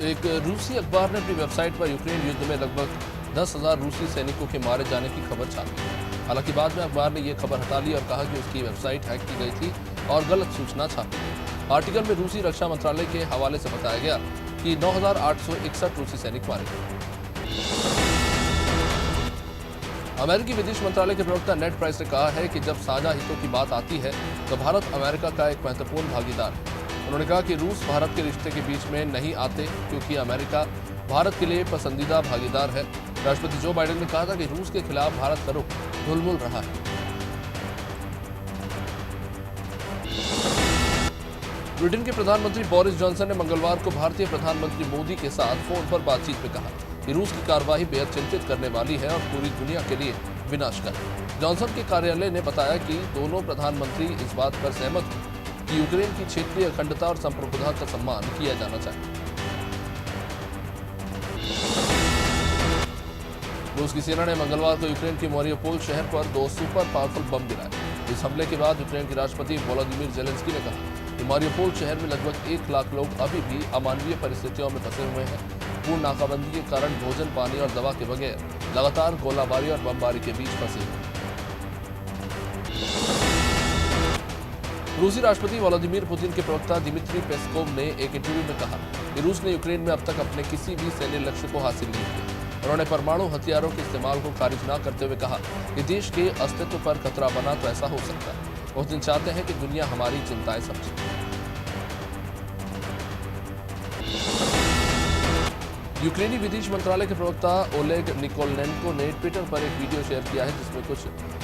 एक रूसी अखबार ने अपनी वेबसाइट पर यूक्रेन युद्ध में लगभग 10,000 रूसी सैनिकों के मारे जाने की खबर छापी। हालांकि बाद में अखबार ने यह खबर हटा ली और कहा कि उसकी वेबसाइट हैक की गई थी और गलत सूचना छापी गई। आर्टिकल में रूसी रक्षा मंत्रालय के हवाले से बताया गया कि 9,861 रूसी सैनिक मारे गए। अमेरिकी विदेश मंत्रालय के प्रवक्ता नेड प्राइस ने कहा है कि जब साझा हितों की बात आती है तो भारत अमेरिका का एक महत्वपूर्ण भागीदार है। उन्होंने कहा कि रूस भारत के रिश्ते के बीच में नहीं आते क्योंकि अमेरिका भारत के लिए पसंदीदा भागीदार है। राष्ट्रपति जो बाइडेन ने कहा था कि रूस के खिलाफ भारत का रुख ढुलमुल रहा है। ब्रिटेन के प्रधानमंत्री बोरिस जॉनसन ने मंगलवार को भारतीय प्रधानमंत्री मोदी के साथ फोन पर बातचीत में कहा कि रूस की कार्रवाई बेहद चिंतित करने वाली है और पूरी दुनिया के लिए विनाशकारी। जॉनसन के कार्यालय ने बताया कि दोनों प्रधानमंत्री इस बात पर सहमत हुए कि यूक्रेन की क्षेत्रीय अखंडता और संप्रभुता का सम्मान किया जाना चाहिए। रूस की सेना ने मंगलवार को यूक्रेन के मारियोपोल शहर पर 2 सुपर पावरफुल बम गिराए। इस हमले के बाद यूक्रेन के राष्ट्रपति वोलोदिमीर जेलेंस्की ने कहा कि मारियोपोल शहर में लगभग 1 लाख लोग अभी भी अमानवीय परिस्थितियों में फंसे हुए हैं। पूर्ण नाकाबंदी के कारण भोजन, पानी और दवा के बगैर लगातार गोलाबारी और बमबारी के बीच फंसे हुए। रूसी राष्ट्रपति व्लादिमीर पुतिन के प्रवक्ता दिमित्री पेस्कोव ने एक इंटरव्यू में कहा कि रूस ने यूक्रेन में अब तक अपने किसी भी सैन्य लक्ष्य को हासिल नहीं किया। उन्होंने परमाणु हथियारों के इस्तेमाल को खारिज न करते हुए कहा कि देश के अस्तित्व पर खतरा बना तो ऐसा हो सकता है। पुतिन चाहते हैं कि दुनिया हमारी चिंताएं समझे। यूक्रेनी विदेश मंत्रालय के प्रवक्ता ओलेग निकोलनेंको ने ट्विटर पर एक वीडियो शेयर किया है जिसमें कुछ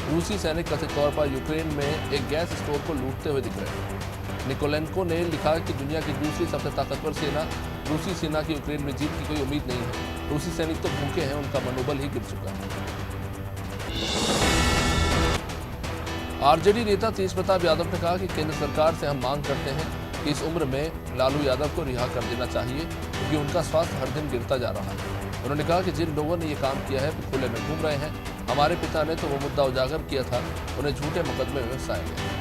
रूसी सैनिक कथित तौर पर यूक्रेन में एक गैस स्टोर को लूटते हुए दिख रहे हैं। निकोलेंको ने लिखा कि दुनिया की दूसरी सबसे ताकतवर सेना रूसी सेना की यूक्रेन में जीत की कोई उम्मीद नहीं है। रूसी सैनिक तो भूखे हैं, उनका मनोबल ही गिर चुका है। आरजेडी नेता तेज प्रताप यादव ने कहा कि केंद्र सरकार से हम मांग करते हैं कि इस उम्र में लालू यादव को रिहा कर देना चाहिए क्योंकि उनका स्वास्थ्य हर दिन गिरता जा रहा है। उन्होंने कहा कि जिन लोगों ने ये काम किया है वो खुले में घूम रहे हैं। हमारे पिता ने तो वो मुद्दा उजागर किया था, उन्हें झूठे मुकदमे में फंसाया गया।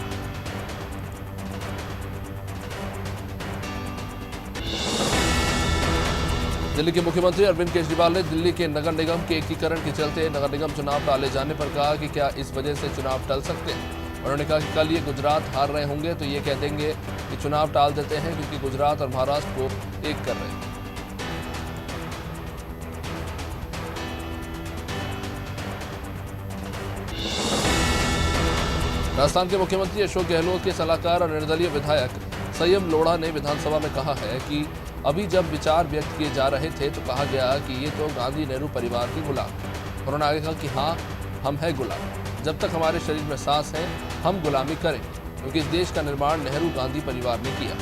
दिल्ली के मुख्यमंत्री अरविंद केजरीवाल ने दिल्ली के नगर निगम के एकीकरण के चलते नगर निगम चुनाव टाले जाने पर कहा कि क्या इस वजह से चुनाव टल सकते हैं। उन्होंने कहा कि कल ये गुजरात हार रहे होंगे तो ये कह देंगे कि चुनाव टाल देते हैं क्योंकि गुजरात और महाराष्ट्र को एक कर रहे हैं। राजस्थान के मुख्यमंत्री अशोक गहलोत के सलाहकार और निर्दलीय विधायक संयम लोढ़ा ने विधानसभा में कहा है कि अभी जब विचार व्यक्त किए जा रहे थे तो कहा गया कि ये तो गांधी नेहरू परिवार की गुलाम। उन्होंने आगे कहा कि हाँ, हम हैं गुलाम। जब तक हमारे शरीर में सांस है हम गुलामी करें क्योंकि इस देश का निर्माण नेहरू गांधी परिवार ने किया।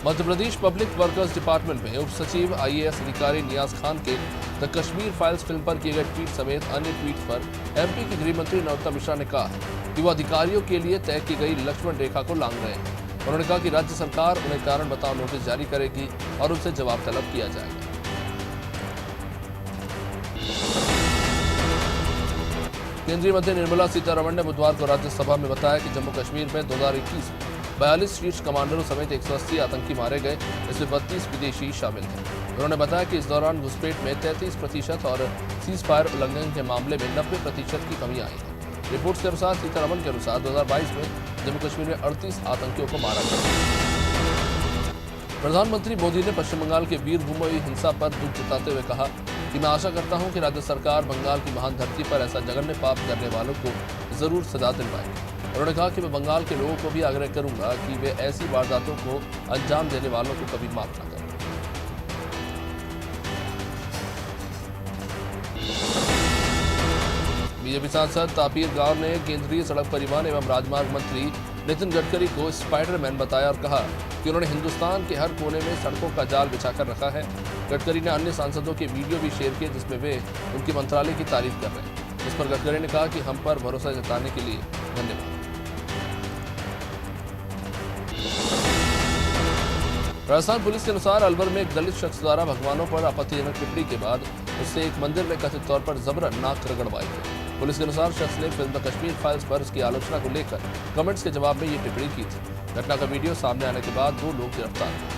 Madhya Pradesh public workers department में उप सचिव IAS अधिकारी नियाज खान के द कश्मीर फाइल्स फिल्म पर किए गए ट्वीट समेत अन्य ट्वीट पर MP के गृह मंत्री नरोत्तम मिश्रा ने कहा कि वो अधिकारियों के लिए तय की गई लक्ष्मण रेखा को लांघ रहे हैं। उन्होंने कहा कि राज्य सरकार उन्हें कारण बताओ नोटिस जारी करेगी और उनसे जवाब तलब किया जाएगा। केंद्रीय मंत्री निर्मला सीतारमण ने बुधवार को राज्यसभा में बताया कि जम्मू कश्मीर में 2021 में 42 शीर्ष कमांडरों समेत 180 आतंकी मारे गए, इसमें 32 विदेशी शामिल हैं। उन्होंने बताया कि इस दौरान घुसपैठ में 33% और सीज फायर उल्लंघन के मामले में 90% की कमी आई है। रिपोर्ट्स के अनुसार सीतारमण के अनुसार 2022 में जम्मू कश्मीर में 38 आतंकियों को मारा गया। प्रधानमंत्री मोदी ने पश्चिम बंगाल के वीरभूमि हुई हिंसा पर दुख जताते हुए कहा कि मैं आशा करता हूं कि राज्य सरकार बंगाल की महान धरती पर ऐसा जघन्य पाप करने वालों को जरूर सजा दिलवाएगी। उन्होंने कहा कि मैं बंगाल के लोगों को भी आग्रह करूंगा कि वे ऐसी वारदातों को अंजाम देने वालों को कभी माफ न करें। बीजेपी सांसद तापीर गांव ने केंद्रीय सड़क परिवहन एवं राजमार्ग मंत्री नितिन गडकरी को स्पाइडरमैन बताया और कहा कि उन्होंने हिंदुस्तान के हर कोने में सड़कों का जाल बिछाकर रखा है। गडकरी ने अन्य सांसदों के वीडियो भी शेयर किए जिसमें वे उनके मंत्रालय की तारीफ कर रहे हैं। इस पर गडकरी ने कहा कि हम पर भरोसा जताने के लिए धन्यवाद। राजस्थान पुलिस के अनुसार अलवर में एक दलित शख्स द्वारा भगवानों पर आपत्तिजनक टिप्पणी के बाद उससे एक मंदिर में कथित तौर पर जबरन नाक रगड़वाई गई। पुलिस के अनुसार शख्स ने फिल्म द कश्मीर फाइल्स पर उसकी आलोचना को लेकर कमेंट्स के जवाब में ये टिप्पणी की थी। घटना का वीडियो सामने आने के बाद 2 लोग गिरफ्तार हुए।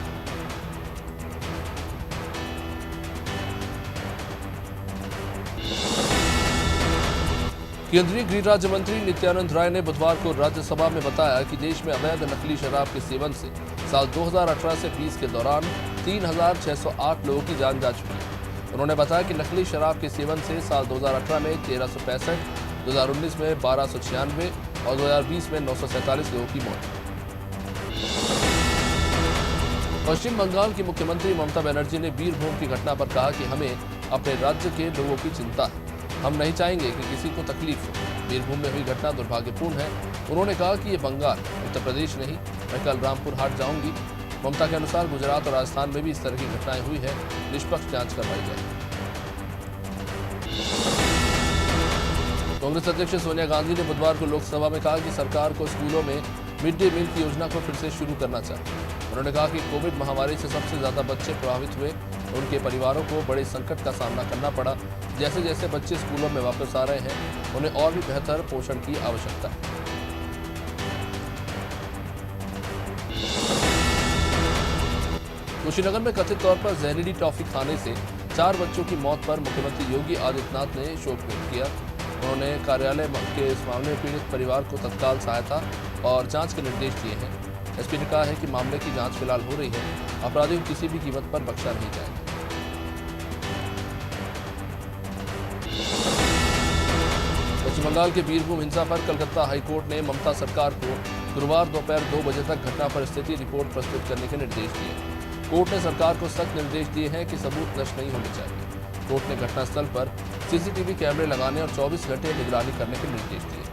केंद्रीय गृह राज्य मंत्री नित्यानंद राय ने बुधवार को राज्यसभा में बताया कि देश में अवैध नकली शराब के सेवन से साल 2018 से 20 के दौरान 3,608 लोगों की जान जा चुकी है। उन्होंने बताया कि नकली शराब के सेवन से साल 2018 में 1,365, 2019 में 1,296 और 2020 में 947 लोगों की मौत हुई। पश्चिम बंगाल की मुख्यमंत्री ममता बनर्जी ने बीरभूम की घटना पर कहा कि हमें अपने राज्य के लोगों की चिंता है। हम नहीं चाहेंगे कि किसी को तकलीफ हो। बीरभूम में हुई घटना दुर्भाग्यपूर्ण है। उन्होंने कहा कि ये बंगाल, उत्तर प्रदेश नहीं। मैं कल रामपुर हाट जाऊंगी। ममता के अनुसार गुजरात और राजस्थान में भी इस तरह की घटनाएं हुई है। निष्पक्ष जांच करवाई जाएगी। कांग्रेस अध्यक्ष सोनिया गांधी ने बुधवार को लोकसभा में कहा कि सरकार को स्कूलों में मिड डे मील की योजना को फिर से शुरू करना चाहिए। उन्होंने कहा कि कोविड महामारी से सबसे ज्यादा बच्चे प्रभावित हुए। उनके परिवारों को बड़े संकट का सामना करना पड़ा। जैसे जैसे बच्चे स्कूलों में वापस आ रहे हैं, उन्हें और भी बेहतर पोषण की आवश्यकता है। कुशीनगर में कथित तौर पर जहरीली टॉफी खाने से 4 बच्चों की मौत पर मुख्यमंत्री योगी आदित्यनाथ ने शोक व्यक्त किया। उन्होंने कार्यालय के इस मामले में पीड़ित परिवार को तत्काल सहायता और जांच के निर्देश दिए हैं। एसपी ने कहा है कि मामले की जांच फिलहाल हो रही है। अपराधी को किसी भी कीमत पर बख्शा नहीं जाएगा। पश्चिम बंगाल के बीरभूम हिंसा पर कलकत्ता हाईकोर्ट ने ममता सरकार को गुरुवार दोपहर 2 बजे तक घटना पर स्थिति रिपोर्ट प्रस्तुत करने के निर्देश दिए। कोर्ट ने सरकार को सख्त निर्देश दिए हैं कि सबूत नष्ट नहीं होने चाहिए। कोर्ट ने घटनास्थल पर सीसीटीवी कैमरे लगाने और 24 घंटे निगरानी करने के निर्देश दिए।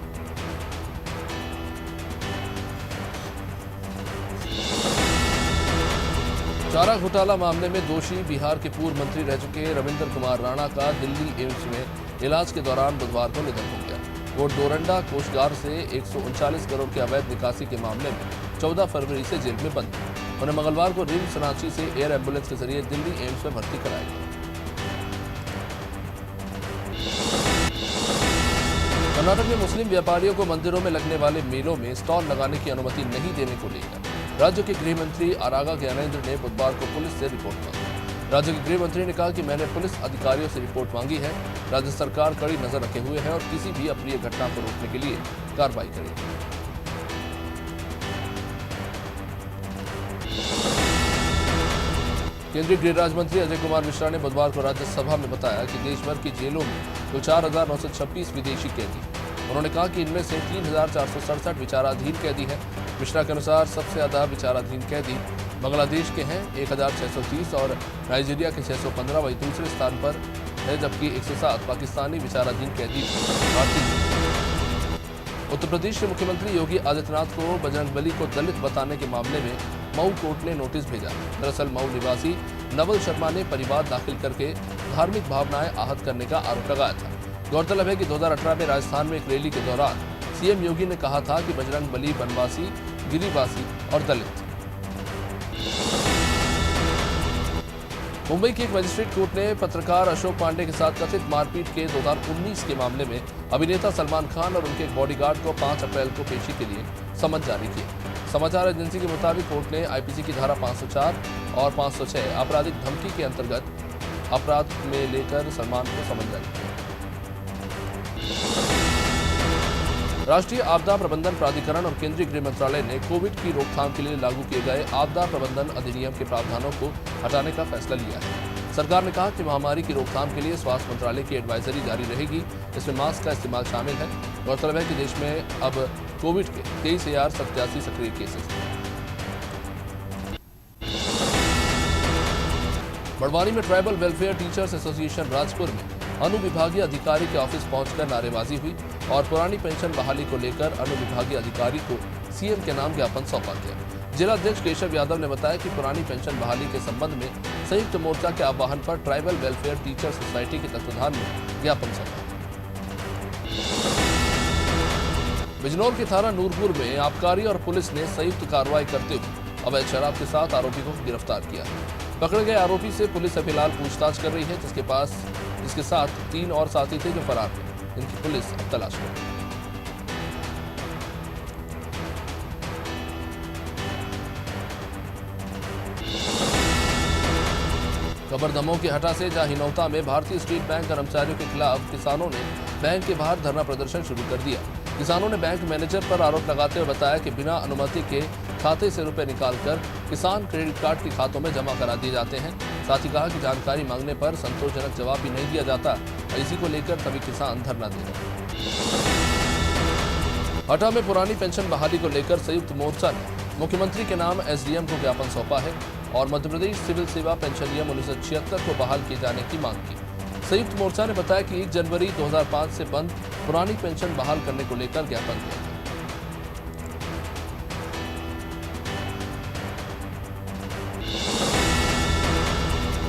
चारा घोटाला मामले में दोषी बिहार के पूर्व मंत्री रह चुके रविंद्र कुमार राणा का दिल्ली एम्स में इलाज के दौरान बुधवार को निधन हो गया। कोर्ट डोरंडा कोषागार से 139 करोड़ के अवैध निकासी के मामले में 14 फरवरी से जेल में बंद थे। उन्हें मंगलवार को रिम्स रांची से एयर एम्बुलेंस के जरिए दिल्ली एम्स में भर्ती कराया गया। कर्नाटक में मुस्लिम व्यापारियों को मंदिरों में लगने वाले मेलों में स्टॉल लगाने की अनुमति नहीं देने को लेकर राज्य के गृह मंत्री आरागा ज्ञानेंद्र ने बुधवार को पुलिस से रिपोर्ट मांगी। राज्य के गृह मंत्री ने कहा कि मैंने पुलिस अधिकारियों से रिपोर्ट मांगी है। राज्य सरकार कड़ी नजर रखे हुए है और किसी भी अप्रिय घटना को रोकने के लिए कार्रवाई करेगी। केंद्रीय गृह राज्य मंत्री अजय कुमार मिश्रा ने बुधवार को राज्यसभा में बताया कि देश भर की जेलों में कुल 4,926 विदेशी कैदी। उन्होंने कहा कि इनमें से 3,467 विचाराधीन कैदी हैं। मिश्रा के अनुसार सबसे ज्यादा विचाराधीन कैदी बांग्लादेश के हैं 1,630 और नाइजीरिया के 615, वही दूसरे स्थान पर है, जबकि 107 पाकिस्तानी विचाराधीन कैदी भारतीय। उत्तर प्रदेश के मुख्यमंत्री योगी आदित्यनाथ को बजरंगबली को दलित बताने के मामले में मऊ कोर्ट ने नोटिस भेजा। दरअसल मऊ निवासी नवल शर्मा ने परिवाद दाखिल करके धार्मिक भावनाएं आहत करने का आरोप लगाया था। गौरतलब है कि 2018 में राजस्थान में एक रैली के दौरान सीएम योगी ने कहा था कि बजरंगबली बनवासी, गिरिवासी और दलित। मुंबई की एक मजिस्ट्रेट कोर्ट ने पत्रकार अशोक पांडे के साथ कथित मारपीट के 2019 के मामले में अभिनेता सलमान खान और उनके एक बॉडीगार्ड को 5 अप्रैल को पेशी के लिए समन जारी किया। समाचार एजेंसी के मुताबिक कोर्ट ने आईपीसी की धारा 504 और 506 आपराधिक धमकी के अंतर्गत अपराध में लेकर सलमान को समन जारी किया। राष्ट्रीय आपदा प्रबंधन प्राधिकरण और केंद्रीय गृह मंत्रालय ने कोविड की रोकथाम के लिए लागू किए गए आपदा प्रबंधन अधिनियम के प्रावधानों को हटाने का फैसला लिया है। सरकार ने कहा कि महामारी की रोकथाम के लिए स्वास्थ्य मंत्रालय की एडवाइजरी जारी रहेगी। इसमें मास्क का इस्तेमाल शामिल है। गौरतलब है कि देश में अब कोविड के 23,087 सक्रिय केसेस हैं। बड़वानी में tribal welfare teachers association Rajpur में अनुविभागीय अधिकारी के ऑफिस पहुंचकर नारेबाजी हुई और पुरानी पेंशन बहाली को लेकर अनुविभागीय अधिकारी को सीएम के नाम ज्ञापन सौंपा गया। जिला अध्यक्ष केशव यादव ने बताया कि पुरानी पेंशन बहाली के संबंध में संयुक्त मोर्चा के आह्वान पर ट्राइबल वेलफेयर टीचर सोसाइटी के तत्वाधान में ज्ञापन सौंपा। बिजनौर के थाना नूरपुर में आबकारी और पुलिस ने संयुक्त कार्रवाई करते हुए अवैध शराब के साथ आरोपी को गिरफ्तार किया। पकड़े गए आरोपी से पुलिस फिलहाल पूछताछ कर रही है, जिसके साथ 3 और साथी थे जो फरार थे। इनकी पुलिस अब तलाश कर रही है। खबर दमोह के हटा से, जहां हिनौता में भारतीय स्टेट बैंक कर्मचारियों के खिलाफ किसानों ने बैंक के बाहर धरना प्रदर्शन शुरू कर दिया। किसानों ने बैंक मैनेजर पर आरोप लगाते हुए बताया कि बिना अनुमति के खाते से रुपए निकालकर किसान क्रेडिट कार्ड के खातों में जमा करा दिए जाते हैं। साथ ही कहा कि जानकारी मांगने पर संतोषजनक जवाब भी नहीं दिया जाता। इसी को लेकर सभी किसान धरना दे रहे हैं। हटा में पुरानी पेंशन बहाली को लेकर संयुक्त मोर्चा ने मुख्यमंत्री के नाम एसडीएम को ज्ञापन सौंपा है और मध्य प्रदेश सिविल सेवा पेंशन नियम 1976 को बहाल किए जाने की मांग की। संयुक्त मोर्चा ने बताया कि 1 जनवरी 2005 से बंद पुरानी पेंशन बहाल करने को लेकर ज्ञापन दिया।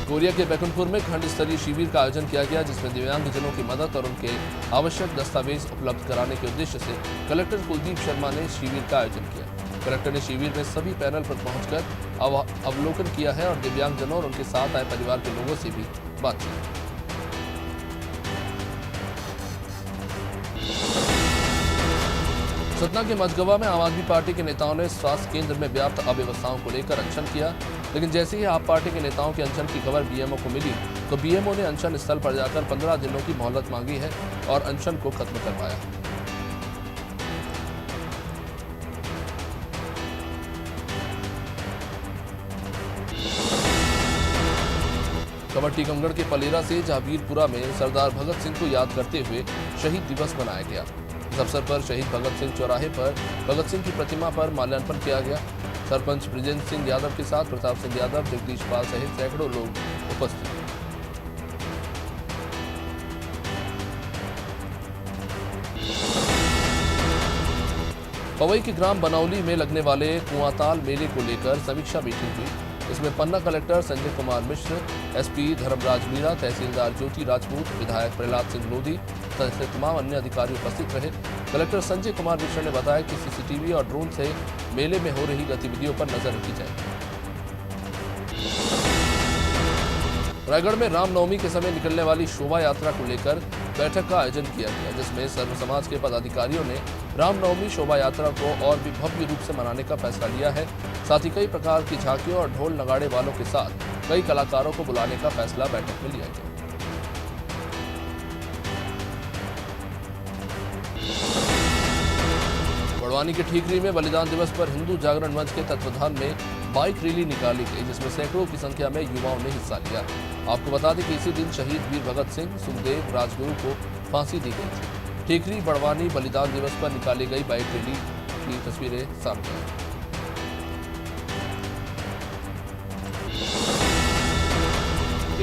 कोरिया के बैकुंठपुर में खंड स्तरीय शिविर का आयोजन किया गया, जिसमें दिव्यांगजनों की मदद और उनके आवश्यक दस्तावेज उपलब्ध कराने के उद्देश्य से कलेक्टर कुलदीप शर्मा ने शिविर का आयोजन किया। कलेक्टर ने शिविर में सभी पैनल पर पहुंचकर अवलोकन किया है और दिव्यांगजनों और उनके साथ आए परिवार के लोगों से भी बातचीत की। सतना के मझगवा में आम आदमी पार्टी के नेताओं ने स्वास्थ्य केंद्र में व्याप्त अव्यवस्थाओं को लेकर अनशन किया, लेकिन जैसे ही आप पार्टी के नेताओं के अनशन की खबर बीएमओ को मिली तो बीएमओ ने अनशन स्थल पर जाकर 15 दिनों की मोहलत मांगी है और अनशन को खत्म करवाया। खबर टीकमगढ़ के पलेरा से, जहां वीरपुरा में सरदार भगत सिंह को याद करते हुए शहीद दिवस मनाया गया। इस अवसर पर शहीद भगत सिंह चौराहे पर भगत सिंह की प्रतिमा पर माल्यार्पण किया गया। सरपंच ब्रिजेंद्र सिंह यादव के साथ प्रताप सिंह यादव, जगदीश पाल सहित सैकड़ों लोग उपस्थित थे। पवई के ग्राम बनौली में लगने वाले कुआंताल मेले को लेकर समीक्षा बैठक हुई। इसमें पन्ना कलेक्टर संजय कुमार मिश्र, एसपी धर्मराज मीणा, तहसीलदार ज्योति राजपूत, विधायक प्रहलाद सिंह लोधी सहित तमाम अन्य अधिकारी उपस्थित रहे। कलेक्टर संजय कुमार मिश्र ने बताया कि सीसीटीवी और ड्रोन से मेले में हो रही गतिविधियों पर नजर रखी जाएगी। रायगढ़ में रामनवमी के समय निकलने वाली शोभा यात्रा को लेकर बैठक का आयोजन किया गया, जिसमें सर्व समाज के पदाधिकारियों ने रामनवमी शोभा यात्रा को और भी भव्य रूप से मनाने का फैसला लिया है। साथ ही कई प्रकार की झांकियों और ढोल नगाड़े वालों के साथ कई कलाकारों को बुलाने का फैसला बैठक में लिया गया। बड़वानी के ठीकरी में बलिदान दिवस पर हिंदू जागरण मंच के तत्वाधान में बाइक रैली निकाली गई, जिसमें सैकड़ों की संख्या में युवाओं ने हिस्सा लिया। आपको बता दें कि इसी दिन शहीद वीर भगत सिंह, सुखदेव, राजगुरु को फांसी दी गई थी। ठीकरी बड़वानी बलिदान दिवस पर निकाली गई बाइक रैली की तस्वीरें सामने आई।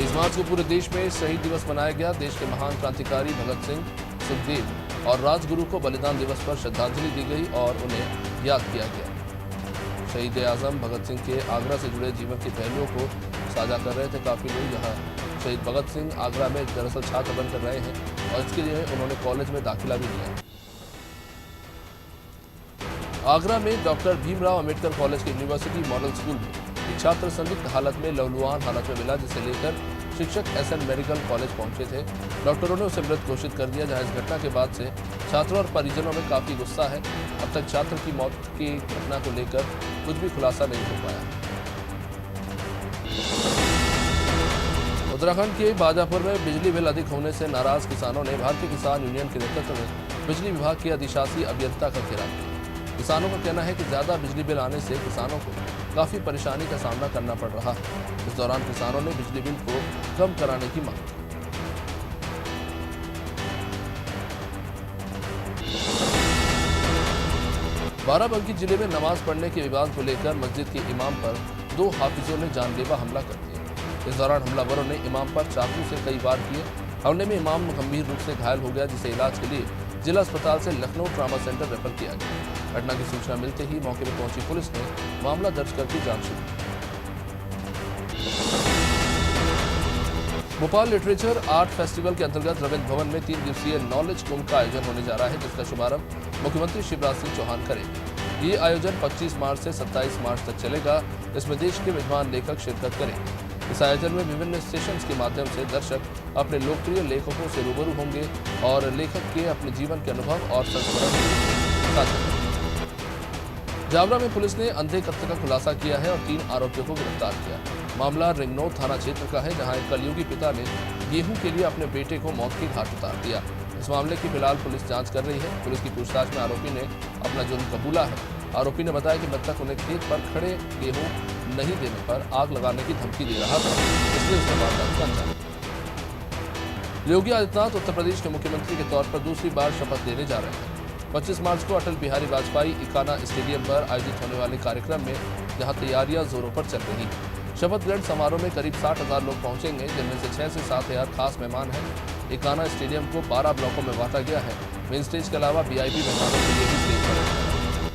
इस मार्च को पूरे देश में शहीद दिवस मनाया गया। देश के महान क्रांतिकारी भगत सिंह, सुखदेव और राजगुरु को बलिदान दिवस पर श्रद्धांजलि दी गई और उन्हें याद किया गया। शहीद आजम भगत सिंह के आगरा से जुड़े जीवन के पहलुओं को साझा कर रहे थे काफी लोग। यहाँ शहीद भगत सिंह आगरा में दरअसल छात्र बनकर रहे हैं और इसके लिए उन्होंने कॉलेज में दाखिला भी लिया। आगरा में डॉक्टर भीमराव अंबेडकर कॉलेज के यूनिवर्सिटी मॉडल स्कूल में एक छात्र संदिग्ध हालत में लहूलुहान हालत में मिला, जिसे लेकर शिक्षक एसएन मेडिकल कॉलेज पहुंचे थे। डॉक्टरों ने उसे मृत घोषित कर दिया। जहां इस घटना के बाद से छात्रों और परिजनों में काफी गुस्सा है। अब तक छात्र की मौत की घटना को लेकर कुछ भी खुलासा नहीं हो पाया। उत्तराखंड के बाजापुर में बिजली बिल अधिक होने से नाराज किसानों ने भारतीय किसान यूनियन के नेतृत्व में बिजली विभाग के अधिशासी अभियंता का घेराव किया। किसानों का कहना है कि ज्यादा बिजली बिल आने से किसानों को काफी परेशानी का सामना करना पड़ रहा है। इस दौरान किसानों ने बिजली बिल को कम कराने की मांग की। बाराबंकी जिले में नमाज पढ़ने के विवाद को लेकर मस्जिद के इमाम पर 2 हाफिजों ने जानलेवा हमला कर दिया। इस दौरान हमलावरों ने इमाम पर चाकू से कई वार किए। हमले में इमाम गंभीर रूप से घायल हो गया, जिसे इलाज के लिए जिला अस्पताल से लखनऊ ट्रामा सेंटर रेफर किया गया। घटना की सूचना मिलते ही मौके पर पहुंची पुलिस ने मामला दर्ज करके जांच शुरू की। भोपाल लिटरेचर आर्ट फेस्टिवल के अंतर्गत रविंद्र भवन में 3 दिवसीय नॉलेज कुंभ का आयोजन होने जा रहा है, जिसका शुभारंभ मुख्यमंत्री शिवराज सिंह चौहान करेंगे। ये आयोजन 25 मार्च से 27 मार्च तक चलेगा। इसमें देश के विद्वान लेखक शिरकत करेंगे। इस आयोजन में विभिन्न सेशंस के माध्यम से दर्शक अपने लोकप्रिय लेखकों से रूबरू होंगे और लेखक के अपने जीवन के अनुभव और संस्मरण साझा करेंगे। जावरा में पुलिस ने अंधे कत्ल का खुलासा किया है और 3 आरोपियों को गिरफ्तार किया। मामला रिंगनौर थाना क्षेत्र का है, जहां एक कलयुगी पिता ने गेहूं के लिए अपने बेटे को मौत के घाट उतार दिया। इस मामले की फिलहाल पुलिस जांच कर रही है। पुलिस की पूछताछ में आरोपी ने अपना जुर्म कबूला है। आरोपी ने बताया कि मृतक उन्हें खेत पर खड़े गेहूं नहीं देने पर आग लगाने की धमकी दे रहा था, इसलिए उसने वारदात को अंजाम दिया। योगी आदित्यनाथ उत्तर प्रदेश के मुख्यमंत्री के तौर पर दूसरी बार शपथ लेने जा रहे हैं। 25 मार्च को अटल बिहारी वाजपेयी इकाना स्टेडियम पर आयोजित होने वाले कार्यक्रम में जहां तैयारियां जोरों पर चल रही। शपथ ग्रहण समारोह में करीब 60,000 लोग पहुंचेंगे, जिनमें से 6 से 7,000 खास मेहमान हैं। इकाना स्टेडियम को 12 ब्लॉकों में बांटा गया है। मेन स्टेज के अलावा वीआईपी मेहमानों के लिए भी स्टेज बनाया गया है।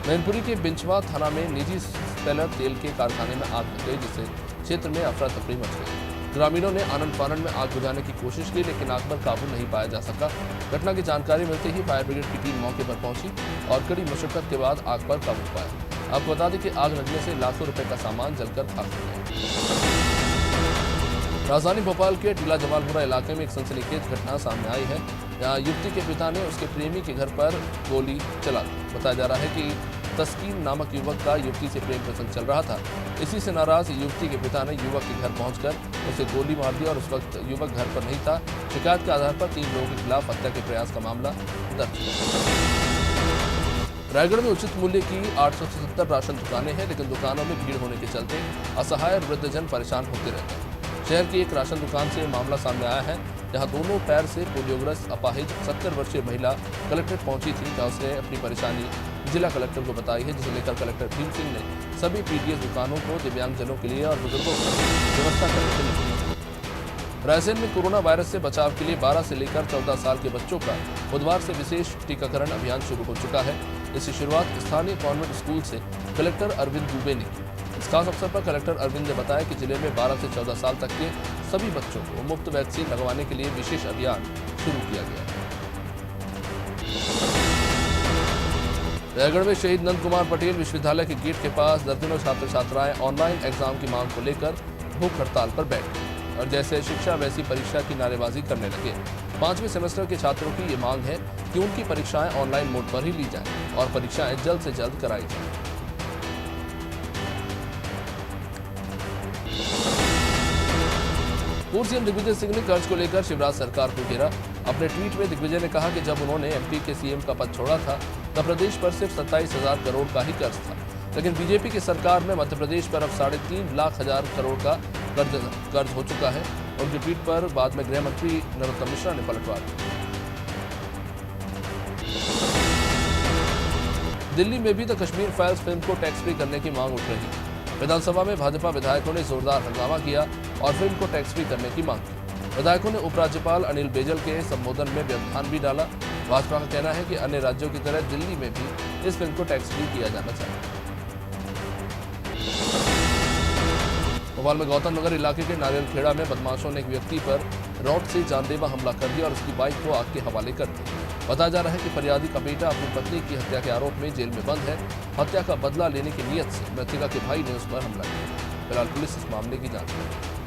मैनपुरी के बिंचवा थाना में निजी स्पेलर तेल के कारखाने में आग लग गई, जिससे क्षेत्र में अफरा तफरी मच गई। ग्रामीणों ने आनंद फानंद में आग बुझाने की कोशिश की, लेकिन आग पर काबू नहीं पाया जा सका। घटना की जानकारी मिलते ही फायर ब्रिगेड की टीम मौके पर पहुंची और कड़ी मशक्कत के बाद आग पर काबू पाया। आपको बता दें कि आग लगने से लाखों रुपए का सामान जलकर खाक हो गया। राजधानी भोपाल के टीला जमालपुरा इलाके में एक सनसनीखेज घटना सामने आई है। यहाँ युवती के पिता ने उसके प्रेमी के घर पर गोली चला दी। बताया जा रहा है कि तस्कीन नामक युवक का युवती से प्रेम प्रसंग चल रहा था। इसी से नाराज युवती के पिता ने युवक के घर पहुंचकर उसे गोली मार दी और उस वक्त युवक घर पर नहीं था। शिकायत के आधार पर 3 लोगों के खिलाफ हत्या के प्रयास का मामला दर्ज है। रायगढ़ में उचित मूल्य की 870 राशन दुकानें हैं, लेकिन दुकानों में भीड़ होने के चलते असहाय और वृद्धजन परेशान होते रहते हैं। शहर की एक राशन दुकान से मामला सामने आया है, जहां दोनों पैर से पोलियोग्रस्त अपाहिज 70 वर्षीय महिला कलेक्ट्रेट पहुंची थी, जहां उसने अपनी परेशानी जिला कलेक्टर को बताई है, जिसे लेकर कलेक्टर भीम सिंह ने सभी पीडीएस दुकानों को दिव्यांगजनों के लिए और बुजुर्गों को व्यवस्था करने के निर्देश दिए। रायसेन में कोरोना वायरस से बचाव के लिए 12 से लेकर 14 साल के बच्चों का बुधवार से विशेष टीकाकरण अभियान शुरू हो चुका है। इसकी शुरुआत स्थानीय कॉन्वेंट स्कूल से कलेक्टर अरविंद दुबे ने की। इस खास अवसर पर कलेक्टर अरविंद ने बताया कि जिले में 12 से 14 साल तक के सभी बच्चों को मुफ्त वैक्सीन लगवाने के लिए विशेष अभियान शुरू किया गया है। रायगढ़ में शहीद नंद कुमार पटेल विश्वविद्यालय के गेट के पास दर्जनों छात्र छात्राएं ऑनलाइन एग्जाम की मांग को लेकर भूख हड़ताल पर बैठ गए और जैसे शिक्षा वैसी परीक्षा की नारेबाजी करने लगे। 5वें सेमेस्टर के छात्रों की ये मांग है कि उनकी परीक्षाएं ऑनलाइन मोड पर ही ली जाएं और परीक्षाएं जल्द से जल्द कराई जाएं। पूर्व सीएम दिग्विजय सिंह ने कर्ज को लेकर शिवराज सरकार को घेरा। अपने ट्वीट में दिग्विजय ने कहा कि जब उन्होंने एमपी के सीएम का पद छोड़ा था तब प्रदेश पर सिर्फ 27,000 करोड़ का ही कर्ज था, लेकिन बीजेपी की सरकार में मध्य प्रदेश पर अब 3.5 लाख करोड़ का कर्ज हो चुका है। उनके ट्वीट पर बाद में गृह मंत्री नरोत्तम मिश्रा ने पलटवार किया। दिल्ली में भी द कश्मीर फाइल्स फिल्म को टैक्स फ्री करने की मांग उठ रही। विधानसभा में भाजपा विधायकों ने जोरदार हंगामा किया और फिल्म को टैक्स फ्री करने की मांग की। विधायकों ने उपराज्यपाल अनिल बैजल के संबोधन में व्यवधान भी डाला। भाजपा का कहना है कि अन्य राज्यों की तरह दिल्ली में भी इस फिल्म को टैक्स फ्री किया जाना चाहिए। भोपाल में गौतम नगर इलाके के नारियल खेड़ा में बदमाशों ने एक व्यक्ति पर रॉड से जानलेवा हमला कर दिया और उसकी बाइक को आग के हवाले कर दी। बताया जा रहा है कि फरियादी का बेटा अपनी पत्नी की हत्या के आरोप में जेल में बंद है। हत्या का बदला लेने की नीयत से मृतका के भाई ने उस पर हमला किया। फिलहाल पुलिस इस मामले की जांच कर रही है।